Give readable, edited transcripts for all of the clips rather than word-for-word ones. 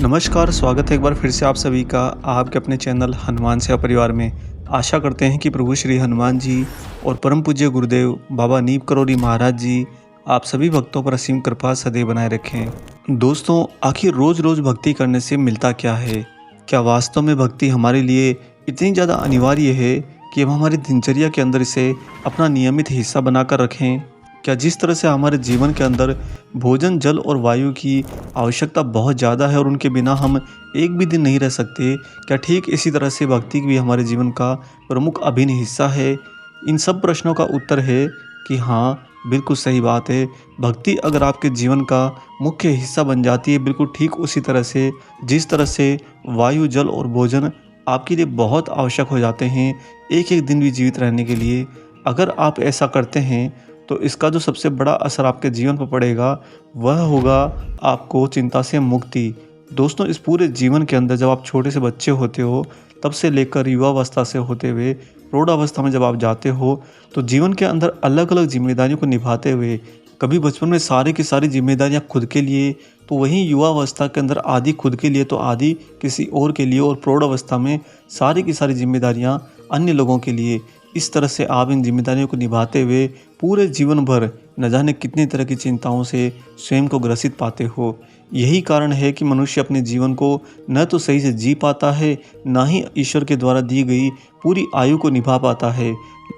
नमस्कार, स्वागत है एक बार फिर से आप सभी का आपके अपने चैनल हनुमान सेवा परिवार में। आशा करते हैं कि प्रभु श्री हनुमान जी और परम पूज्य गुरुदेव बाबा नीम करोली महाराज जी आप सभी भक्तों पर असीम कृपा सदैव बनाए रखें। दोस्तों, आखिर रोज़-रोज़ भक्ति करने से मिलता क्या है? क्या वास्तव में भक्ति हमारे लिए इतनी ज़्यादा अनिवार्य है कि हम हमारी दिनचर्या के अंदर इसे अपना नियमित हिस्सा बनाकर रखें? क्या जिस तरह से हमारे जीवन के अंदर भोजन, जल और वायु की आवश्यकता बहुत ज़्यादा है और उनके बिना हम एक भी दिन नहीं रह सकते, क्या ठीक इसी तरह से भक्ति भी हमारे जीवन का प्रमुख अभिन्न हिस्सा है? इन सब प्रश्नों का उत्तर है कि हाँ, बिल्कुल सही बात है। भक्ति अगर आपके जीवन का मुख्य हिस्सा बन जाती है, बिल्कुल ठीक उसी तरह से जिस तरह से वायु, जल और भोजन आपके लिए बहुत आवश्यक हो जाते हैं, एक-एक दिन भी जीवित रहने के लिए। अगर आप ऐसा करते हैं तो इसका जो सबसे बड़ा असर आपके जीवन पर पड़ेगा वह होगा आपको चिंता से मुक्ति। दोस्तों, इस पूरे जीवन के अंदर जब आप छोटे से बच्चे होते हो तब से लेकर युवावस्था से होते हुए प्रौढ़ावस्था में जब आप जाते हो तो जीवन के अंदर अलग-अलग जिम्मेदारियों को निभाते हुए कभी बचपन में सारी की सारी जिम्मेदारियां खुद के लिए, तो वहीं युवावस्था के अंदर आधी खुद के लिए तो आधी किसी और के लिए, और प्रौढ़ावस्था में सारी की सारी जिम्मेदारियां अन्य लोगों के लिए। इस तरह से आप इन जिम्मेदारियों को निभाते हुए पूरे जीवन भर न जाने कितनी तरह की चिंताओं से स्वयं को ग्रसित पाते हो। यही कारण है कि मनुष्य अपने जीवन को न तो सही से जी पाता है, ना ही ईश्वर के द्वारा दी गई पूरी आयु को निभा पाता है।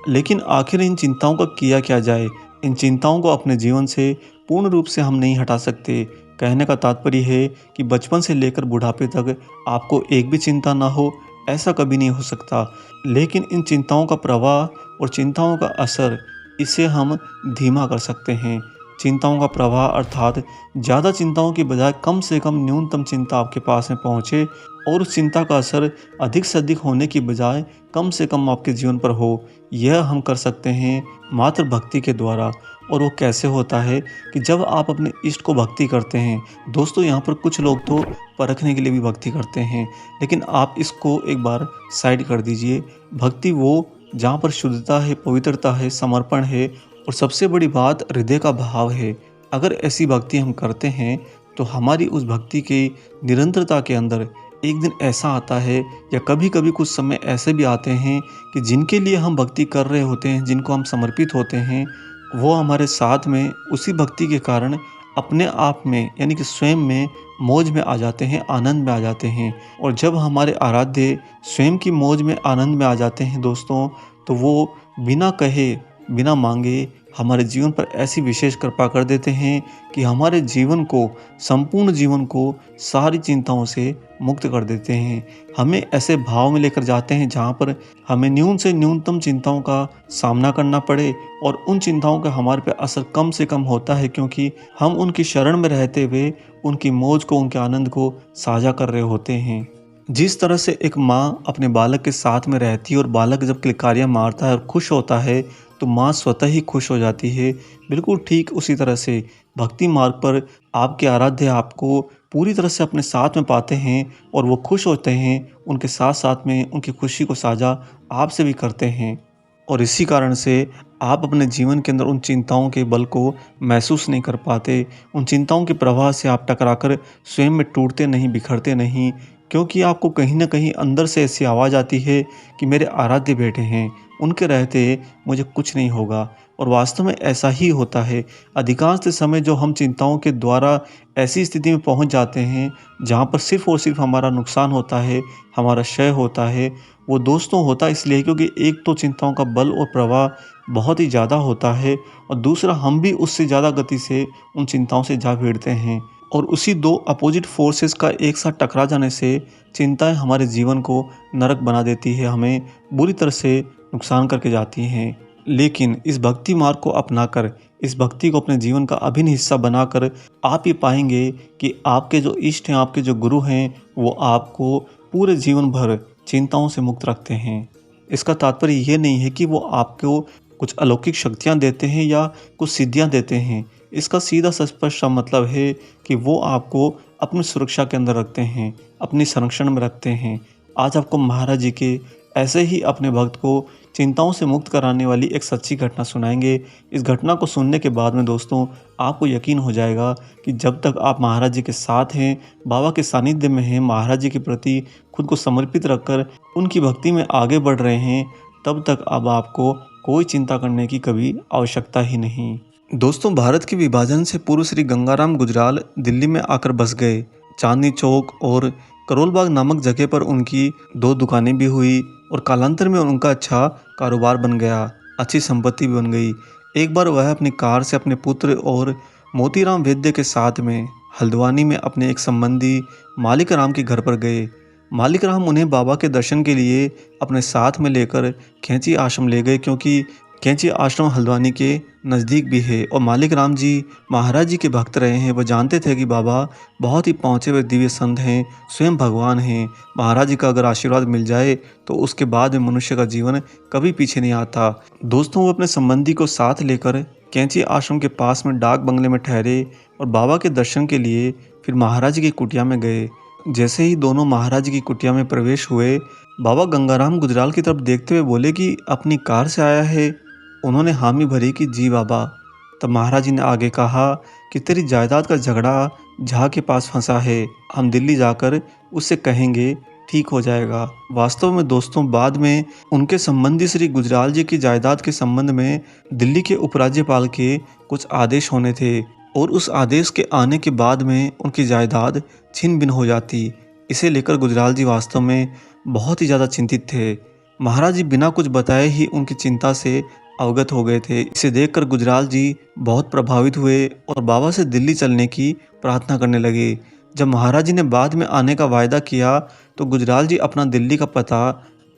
लेकिन आखिर इन चिंताओं का किया क्या जाए? इन चिंताओं को अपने जीवन से पूर्ण रूप से हम नहीं हटा सकते। कहने का तात्पर्य है कि बचपन से लेकर बुढ़ापे तक आपको एक भी चिंता ना हो, ऐसा कभी नहीं हो सकता। लेकिन इन चिंताओं का प्रवाह और चिंताओं का असर, इसे हम धीमा कर सकते हैं। चिंताओं का प्रवाह अर्थात ज़्यादा चिंताओं की बजाय कम से कम न्यूनतम चिंता आपके पास में पहुँचे और उस चिंता का असर अधिक से अधिक होने की बजाय कम से कम आपके जीवन पर हो। यह हम कर सकते हैं मात्र भक्ति के द्वारा। और वो कैसे होता है कि जब आप अपने इष्ट को भक्ति करते हैं। दोस्तों, यहाँ पर कुछ लोग तो परखने के लिए भी भक्ति करते हैं, लेकिन आप इसको एक बार साइड कर दीजिए। भक्ति वो जहाँ पर शुद्धता है, पवित्रता है, समर्पण है और सबसे बड़ी बात हृदय का भाव है। अगर ऐसी भक्ति हम करते हैं तो हमारी उस भक्ति की निरंतरता के अंदर एक दिन ऐसा आता है, या कभी कभी कुछ समय ऐसे भी आते हैं कि जिनके लिए हम भक्ति कर रहे होते हैं, जिनको हम समर्पित होते हैं, वो हमारे साथ में उसी भक्ति के कारण अपने आप में यानी कि स्वयं में मौज में आ जाते हैं, आनंद में आ जाते हैं। और जब हमारे आराध्य स्वयं की मौज में, आनंद में आ जाते हैं दोस्तों, तो वो बिना कहे, बिना मांगे हमारे जीवन पर ऐसी विशेष कृपा कर देते हैं कि हमारे जीवन को, संपूर्ण जीवन को सारी चिंताओं से मुक्त कर देते हैं। हमें ऐसे भाव में लेकर जाते हैं जहाँ पर हमें न्यून से न्यूनतम चिंताओं का सामना करना पड़े, और उन चिंताओं का हमारे पे असर कम से कम होता है, क्योंकि हम उनकी शरण में रहते हुए उनकी मौज को, उनके आनंद को साझा कर रहे होते हैं। जिस तरह से एक माँ अपने बालक के साथ में रहती है और बालक जब किलकारियाँ मारता है और खुश होता है तो माँ स्वतः ही खुश हो जाती है, बिल्कुल ठीक उसी तरह से भक्ति मार्ग पर आपके आराध्य आपको पूरी तरह से अपने साथ में पाते हैं और वो खुश होते हैं, उनके साथ साथ में उनकी खुशी को साझा आपसे भी करते हैं। और इसी कारण से आप अपने जीवन के अंदर उन चिंताओं के बल को महसूस नहीं कर पाते। उन चिंताओं के प्रवाह से आप टकराकर स्वयं में टूटते नहीं, बिखरते नहीं, क्योंकि आपको कहीं न कहीं अंदर से ऐसी आवाज़ आती है कि मेरे आराध्य बेटे हैं, उनके रहते मुझे कुछ नहीं होगा। और वास्तव में ऐसा ही होता है। अधिकांश समय जो हम चिंताओं के द्वारा ऐसी स्थिति में पहुंच जाते हैं जहां पर सिर्फ़ और सिर्फ़ हमारा नुकसान होता है, हमारा क्षय होता है, वो दोस्तों होता इसलिए क्योंकि एक तो चिंताओं का बल और प्रवाह बहुत ही ज़्यादा होता है, और दूसरा हम भी उससे ज़्यादा गति से उन चिंताओं से जा भिड़ते हैं। और उसी दो अपोजिट फोर्सेस का एक साथ टकरा जाने से चिंताएं हमारे जीवन को नरक बना देती है, हमें बुरी तरह से नुकसान करके जाती हैं। लेकिन इस भक्ति मार्ग को अपनाकर, इस भक्ति को अपने जीवन का अभिन्न हिस्सा बनाकर आप ये पाएंगे कि आपके जो इष्ट हैं, आपके जो गुरु हैं, वो आपको पूरे जीवन भर चिंताओं से मुक्त रखते हैं। इसका तात्पर्य ये नहीं है कि वो आपको कुछ अलौकिक शक्तियाँ देते हैं या कुछ सिद्धियाँ देते हैं। इसका सीधा स्पष्ट सा मतलब है कि वो आपको अपनी सुरक्षा के अंदर रखते हैं, अपनी संरक्षण में रखते हैं। आज आपको महाराज जी के ऐसे ही अपने भक्त को चिंताओं से मुक्त कराने वाली एक सच्ची घटना सुनाएंगे। इस घटना को सुनने के बाद में दोस्तों आपको यकीन हो जाएगा कि जब तक आप महाराज जी के साथ हैं, बाबा के सानिध्य में हैं, महाराज जी के प्रति खुद को समर्पित रखकर उनकी भक्ति में आगे बढ़ रहे हैं, तब तक अब आपको कोई चिंता करने की कभी आवश्यकता ही नहीं। दोस्तों, भारत के विभाजन से पूर्व श्री गंगाराम गुजराल दिल्ली में आकर बस गए। चांदनी चौक और करोल बाग नामक जगह पर उनकी 2 दुकानें भी हुई और कालांतर में उनका अच्छा कारोबार बन गया, अच्छी संपत्ति भी बन गई। एक बार वह अपनी कार से अपने पुत्र और मोतीराम वैद्य के साथ में हल्द्वानी में अपने एक संबंधी मालिक राम के घर पर गए। मालिक राम उन्हें बाबा के दर्शन के लिए अपने साथ में लेकर कैंची आश्रम ले गए, क्योंकि कैंची आश्रम हल्द्वानी के नज़दीक भी है और मालिक राम जी महाराज जी के भक्त रहे हैं। वह जानते थे कि बाबा बहुत ही पहुँचे हुए दिव्य संत हैं, स्वयं भगवान हैं। महाराज जी का अगर आशीर्वाद मिल जाए तो उसके बाद में मनुष्य का जीवन कभी पीछे नहीं आता। दोस्तों, वो अपने संबंधी को साथ लेकर कैंची आश्रम के पास में डाक बंगले में ठहरे और बाबा के दर्शन के लिए फिर महाराज जी की कुटिया में गए। जैसे ही दोनों महाराज जी की कुटिया में प्रवेश हुए, बाबा गंगाराम गुजराल की तरफ देखते हुए बोले कि अपनी कार से आया है। उन्होंने हामी भरी कि जी बाबा। तब महाराज जी ने आगे कहा कि तेरी जायदाद का झगड़ा झा के पास फंसा है, हम दिल्ली जाकर उससे कहेंगे, ठीक हो जाएगा। वास्तव में दोस्तों, बाद में उनके संबंधी श्री गुजराल जी की जायदाद के संबंध में दिल्ली के उपराज्यपाल के कुछ आदेश होने थे और उस आदेश के आने के बाद में उनकी जायदाद छिन भिन हो जाती। इसे लेकर गुजराल जी वास्तव में बहुत ही ज़्यादा चिंतित थे। महाराज जी बिना कुछ बताए ही उनकी चिंता से अवगत हो गए थे। इसे देखकर गुजराल जी बहुत प्रभावित हुए और बाबा से दिल्ली चलने की प्रार्थना करने लगे। जब महाराज जी ने बाद में आने का वायदा किया तो गुजराल जी अपना दिल्ली का पता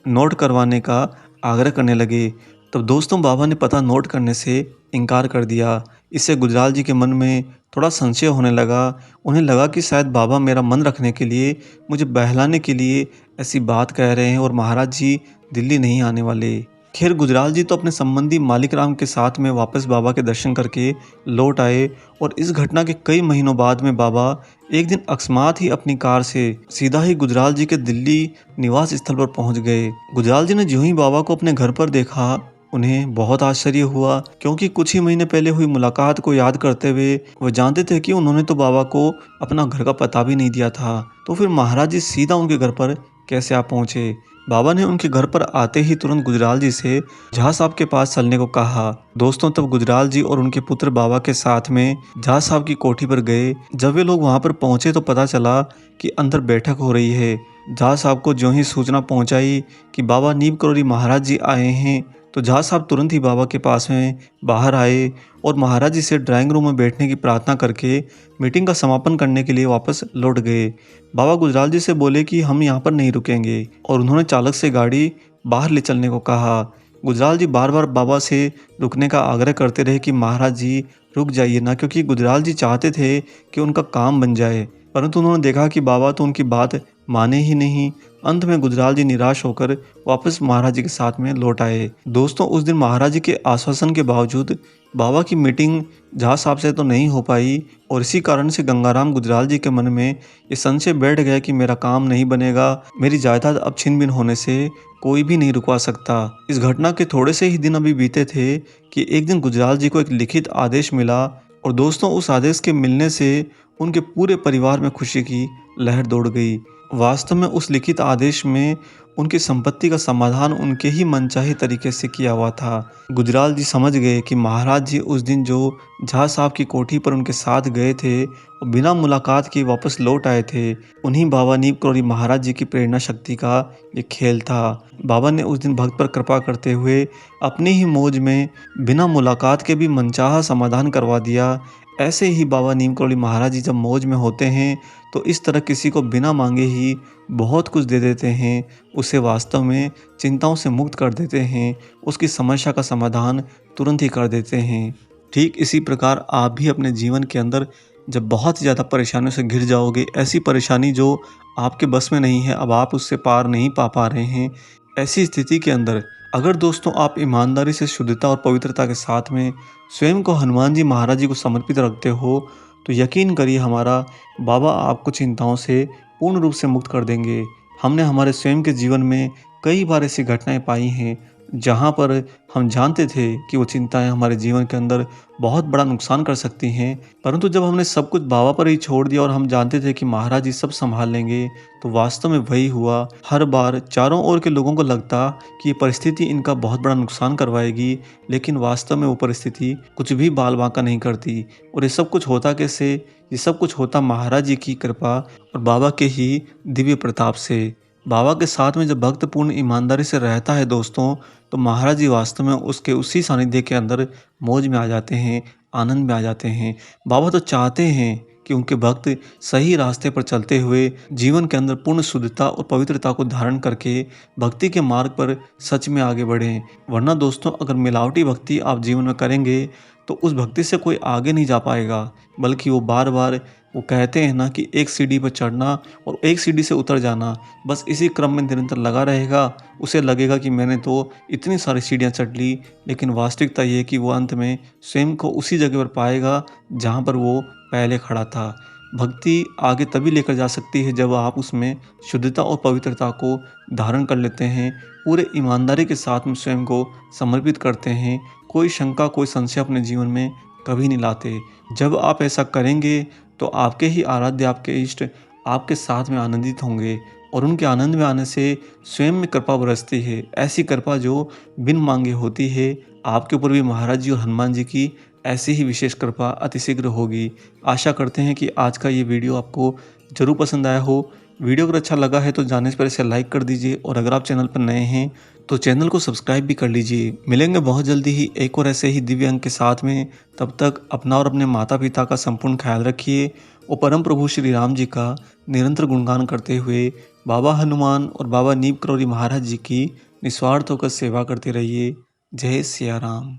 नोट करवाने का आग्रह करने लगे। तब दोस्तों बाबा ने पता नोट करने से इनकार कर दिया। इससे गुजराल जी के मन में थोड़ा संशय होने लगा। उन्हें लगा कि शायद बाबा मेरा मन रखने के लिए, मुझे बहलाने के लिए ऐसी बात कह रहे हैं और महाराज जी दिल्ली नहीं आने वाले। खैर, गुजराल जी तो अपने संबंधी मालिक राम के साथ में वापस बाबा के दर्शन करके लौट आए और इस घटना के कई महीनों बाद में बाबा एक दिन अकस्मात ही अपनी कार से सीधा ही गुजराल जी के दिल्ली निवास स्थल पर पहुंच गए। गुजराल जी ने जो ही बाबा को अपने घर पर देखा, उन्हें बहुत आश्चर्य हुआ, क्योंकि कुछ ही महीने पहले हुई मुलाकात को याद करते हुए वह जानते थे कि उन्होंने तो बाबा को अपना घर का पता भी नहीं दिया था। तो फिर महाराज जी सीधा उनके घर पर कैसे आ पहुंचे? बाबा ने उनके घर पर आते ही तुरंत गुजराल जी से झा साहब के पास चलने को कहा। दोस्तों, तब गुजराल जी और उनके पुत्र बाबा के साथ में झा साहब की कोठी पर गए। जब वे लोग वहां पर पहुंचे तो पता चला कि अंदर बैठक हो रही है। झा साहब को जो ही सूचना पहुंचाई कि बाबा नीम करोली महाराज जी आए हैं, तो झा साहब तुरंत ही बाबा के पास में बाहर आए और महाराज जी से ड्राइंग रूम में बैठने की प्रार्थना करके मीटिंग का समापन करने के लिए वापस लौट गए। बाबा गुजराल जी से बोले कि हम यहाँ पर नहीं रुकेंगे और उन्होंने चालक से गाड़ी बाहर ले चलने को कहा। गुजराल जी बार बार बाबा से रुकने का आग्रह करते रहे कि महाराज जी रुक जाइए ना, क्योंकि गुजराल जी चाहते थे कि उनका काम बन जाए, परंतु उन्होंने देखा कि बाबा तो उनकी बात माने ही नहीं। अंत में गुजराल जी निराश होकर वापस महाराज जी के साथ में लौट आए। दोस्तों, उस दिन महाराज जी के आश्वासन के बावजूद बाबा की मीटिंग झा साहब से तो नहीं हो पाई और इसी कारण से गंगाराम गुजराल जी के मन में ये संशय बैठ गया कि मेरा काम नहीं बनेगा, मेरी जायदाद अब छिन भिन होने से कोई भी नहीं रुकवा सकता। इस घटना के थोड़े से ही दिन अभी बीते थे कि एक दिन गुजराल जी को एक लिखित आदेश मिला और दोस्तों उस आदेश के मिलने से उनके पूरे परिवार में खुशी की लहर दौड़ गई। वास्तव में उस लिखित आदेश में उनकी संपत्ति का समाधान उनके ही मनचाहे तरीके से किया हुआ था। गुजराल जी समझ गए कि महाराज जी उस दिन जो झा साहब की कोठी पर उनके साथ गए थे और बिना मुलाकात के वापस लौट आए थे, उन्हीं बाबा नीम करोली महाराज जी की प्रेरणा शक्ति का ये खेल था। बाबा ने उस दिन भक्त पर कृपा करते हुए अपनी ही मौज में बिना मुलाकात के भी मनचाहा समाधान करवा दिया। ऐसे ही बाबा नीम करोली महाराज जी जब मौज में होते हैं तो इस तरह किसी को बिना मांगे ही बहुत कुछ दे देते हैं, उसे वास्तव में चिंताओं से मुक्त कर देते हैं, उसकी समस्या का समाधान तुरंत ही कर देते हैं। ठीक इसी प्रकार आप भी अपने जीवन के अंदर जब बहुत ज़्यादा परेशानियों से घिर जाओगे, ऐसी परेशानी जो आपके बस में नहीं है, अब आप उससे पार नहीं पा रहे हैं, ऐसी स्थिति के अंदर अगर दोस्तों आप ईमानदारी से शुद्धता और पवित्रता के साथ में स्वयं को हनुमान जी महाराज जी को समर्पित रखते हो, तो यकीन करिए हमारा बाबा आपको चिंताओं से पूर्ण रूप से मुक्त कर देंगे। हमने हमारे स्वयं के जीवन में कई बार ऐसी घटनाएँ पाई हैं, जहाँ पर हम जानते थे कि वो चिंताएँ हमारे जीवन के अंदर बहुत बड़ा नुकसान कर सकती हैं। परंतु जब हमने सब कुछ बाबा पर ही छोड़ दिया और हम जानते थे कि महाराज जी सब सँभाल लेंगे, तो वास्तव में वही हुआ। हर बार चारों ओर के लोगों को लगता कि ये परिस्थिति इनका बहुत बड़ा नुकसान करवाएगी, लेकिन वास्तव में वो परिस्थिति कुछ भी बाल-बांका नहीं करती। और ये सब कुछ होता कैसे? ये सब कुछ होता महाराज जी की कृपा और बाबा के ही दिव्य प्रताप से। बाबा के साथ में जब भक्त पूर्ण ईमानदारी से रहता है दोस्तों, तो महाराज जी वास्तव में उसके उसी सानिध्य के अंदर मौज में आ जाते हैं, आनंद में आ जाते हैं। बाबा तो चाहते हैं कि उनके भक्त सही रास्ते पर चलते हुए जीवन के अंदर पूर्ण शुद्धता और पवित्रता को धारण करके भक्ति के मार्ग पर सच में आगे बढ़ें। वरना दोस्तों, अगर मिलावटी भक्ति आप जीवन में करेंगे, तो उस भक्ति से कोई आगे नहीं जा पाएगा, बल्कि वो बार-बार वो कहते हैं ना कि एक सीढ़ी पर चढ़ना और एक सीढ़ी से उतर जाना, बस इसी क्रम में निरंतर लगा रहेगा। उसे लगेगा कि मैंने तो इतनी सारी सीढ़ियाँ चढ़ ली, लेकिन वास्तविकता ये है कि वो अंत में स्वयं को उसी जगह पर पाएगा जहाँ पर वो पहले खड़ा था। भक्ति आगे तभी लेकर जा सकती है जब आप उसमें शुद्धता और पवित्रता को धारण कर लेते हैं, पूरे ईमानदारी के साथ में स्वयं को समर्पित करते हैं, कोई शंका, कोई संशय अपने जीवन में कभी नहीं लाते। जब आप ऐसा करेंगे, तो आपके ही आराध्य, आपके इष्ट आपके साथ में आनंदित होंगे और उनके आनंद में आने से स्वयं में कृपा बरसती है। ऐसी कृपा जो बिन मांगे होती है। आपके ऊपर भी महाराज जी और हनुमान जी की ऐसी ही विशेष कृपा अतिशीघ्र होगी। आशा करते हैं कि आज का ये वीडियो आपको ज़रूर पसंद आया हो। वीडियो अगर अच्छा लगा है तो जाने से पहले इसे लाइक कर दीजिए और अगर आप चैनल पर नए हैं तो चैनल को सब्सक्राइब भी कर लीजिए। मिलेंगे बहुत जल्दी ही एक और ऐसे ही दिव्य अंक के साथ में। तब तक अपना और अपने माता पिता का संपूर्ण ख्याल रखिए और परम प्रभु श्री राम जी का निरंतर गुणगान करते हुए बाबा हनुमान और बाबा नीम करौरी महाराज जी की निस्वार्थ होकर सेवा करते रहिए। जय सिया राम।